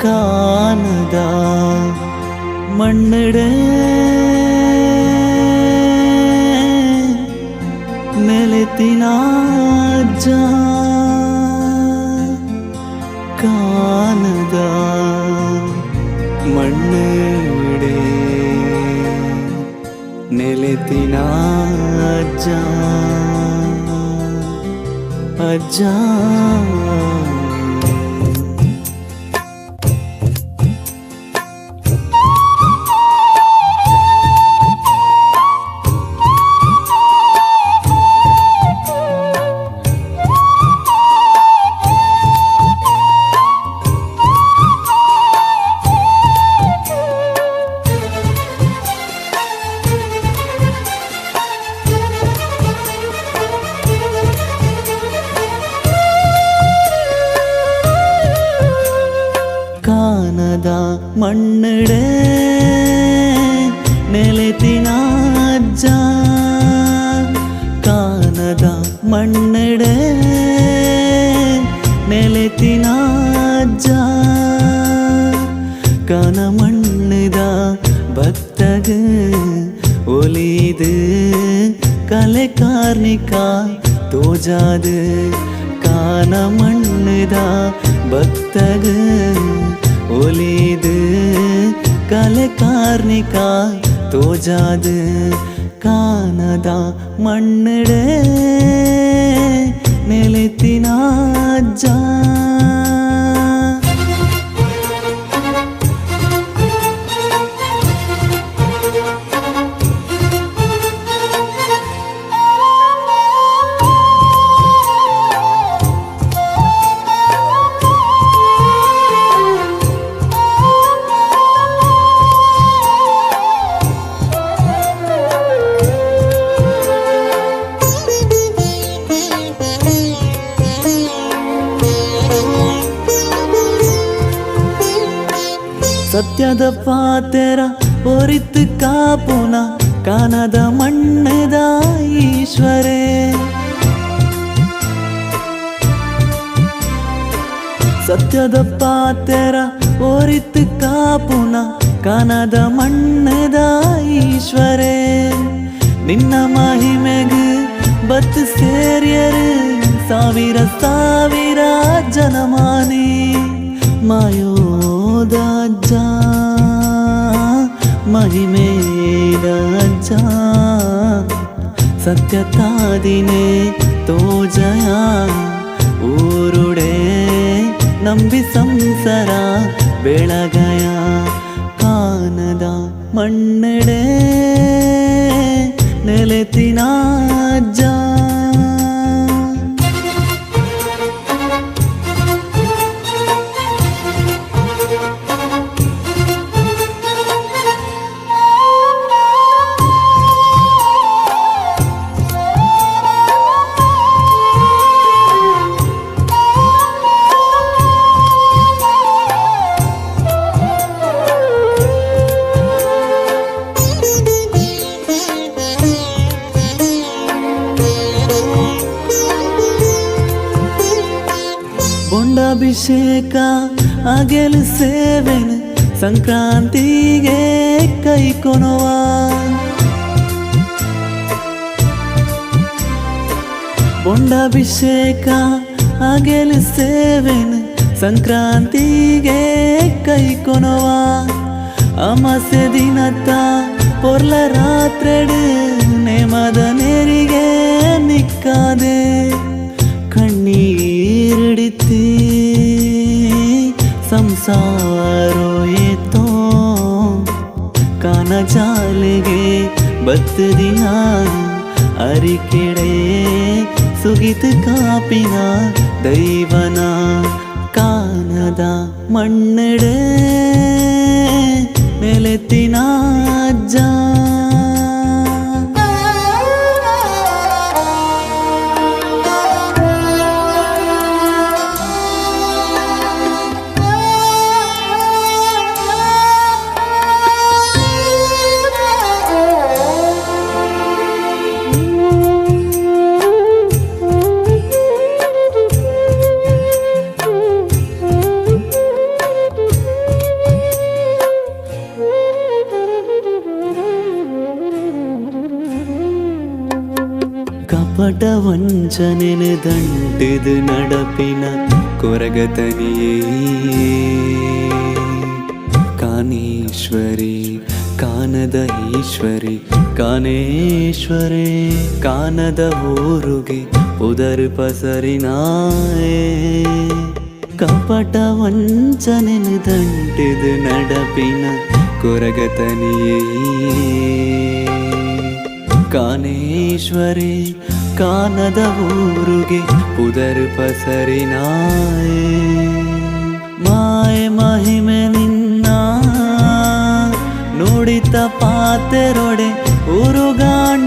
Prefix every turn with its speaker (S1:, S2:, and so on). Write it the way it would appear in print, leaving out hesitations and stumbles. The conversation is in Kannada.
S1: ಕಾನದ ಮಣ್ಣಡೆ ನೆಲೆತಿನ ಅಜ್ಜ ಕಾನದ ಮಣ್ಣಡೆ ನೆಲೆತಿನ ಅಜ್ಜ ಅಜ್ಜ ಕಾನದ ಮಣ್ಣಡೆ ನೆಲೆತಿನ ಅಜ್ಜ ಕಾನದ ಮಣ್ಣಡೆ ನೆಲೆತಿನ ಅಜ್ಜ ಕಾನ ಮಣ್ಣದ ಭಕ್ತಗ ಒಲಿದು ಕಲೆ ಕಾರ್ಣಿಕ ತೋಜಾದ ಕಾನ ಮಣ್ಣದ ಭಕ್ತಗ ಒಲಿದು ಕಲೆ ಕಾರ್ಣಿಕ ತೋಜಾದ ಕಾನದ ಮಣ್ಣಡೆ ನೆಲೆತಿನ ಅಜ್ಜ ಸತ್ಯದ ಪಾತೆರ ಒರಿತು ಕಾಪುನ ಕಾನದ ಮಣ್ಣದ ಈಶ್ವರೇ ಸತ್ಯದ ಪಾತೆರ ಒರಿತು ಕಾಪುನ ಕಾನದ ಮಣ್ಣದ ಈಶ್ವರೇ ನಿನ್ನ ಮಹಿಮೆಗೆ ಬತ್ತು ಸೇರಿಯರು ಸಾವಿರ ಸಾವಿರ ಜನಮಾನಿ ಮಾಯೋದ ಅಜ್ಜ ಮಹಿಮೇದ ಅಜ್ಜ ಸತ್ಯತಾದಿನೇ ತೋಜಯ ಊರುಡೆ ನಂಬಿ ಸಂಸಾರ ಬೆಳಗಯ ಕಾನದ ಮಣ್ಣಡೆ ನೆಲೆತಿನ ಅಜ್ಜ ಬೊಂಡಾಭಿಷೇಕ ಅಗೆಲು ಸೇವೆನ ಸಂಕ್ರಾಂತಿಗೆ ಕೈಕೊಣುವ ಬೊಂಡಾಭಿಷೇಕ ಅಗೆಲು ಸೇವೆನ ಸಂಕ್ರಾಂತಿಗೆ ಕೈಕೊಣುವ ಅಮಾಸೆ ದಿನತ್ತ ಪೊರ್ಲ ರಾತ್ರೆಡು ನೇಮದ ನೇರಿಗೆ ನಿಕ್ಕಾದೆ ಕಣ್ಣೀರಿಡಿತಿ ಸಂಸಾರೋ ಏತೋ ಕಾನ ಜಾಲಿಗೆ ಬತ್ತು ದಿನ ಅರಿಕೆಡೆ ಸುಗಿತು ಕಾಪಿನ ದೈವನ ಕಾನದ ಮಣ್ಣಡೆ ನೆಲೆತಿನ ಅಜ್ಜ ಕಪಟ ವಂಚನೆನೆ ದಂಟಿದು ನಡಪಿನ ಕೊರಗತನಿಯೇ ಕಾನೇಶ್ವರಿ ಕಾನದ ಈಶ್ವರಿ ಕಾನೇಶ್ವರೇ ಕಾನದ ಊರುಗೆ ಉದರ್ ಪಸರಿನಾಯೇ ಕಪಟ ವಂಚನೆನೆ ದಂಟಿದು ನಡಪಿನ ಕೊರಗತನಿಯೇ ಕಾನೇಶ್ವರಿ ಕಾನದ ಊರುಗೆ ಉದರ್ ಪಸರಿನಾಯೇ ಮಾಯೆ ಮಹಿಮೆ ನಿನ್ನ ನುಡಿತ ಪಾತೆರೊಡೆ ಉರುಗಾಂಡ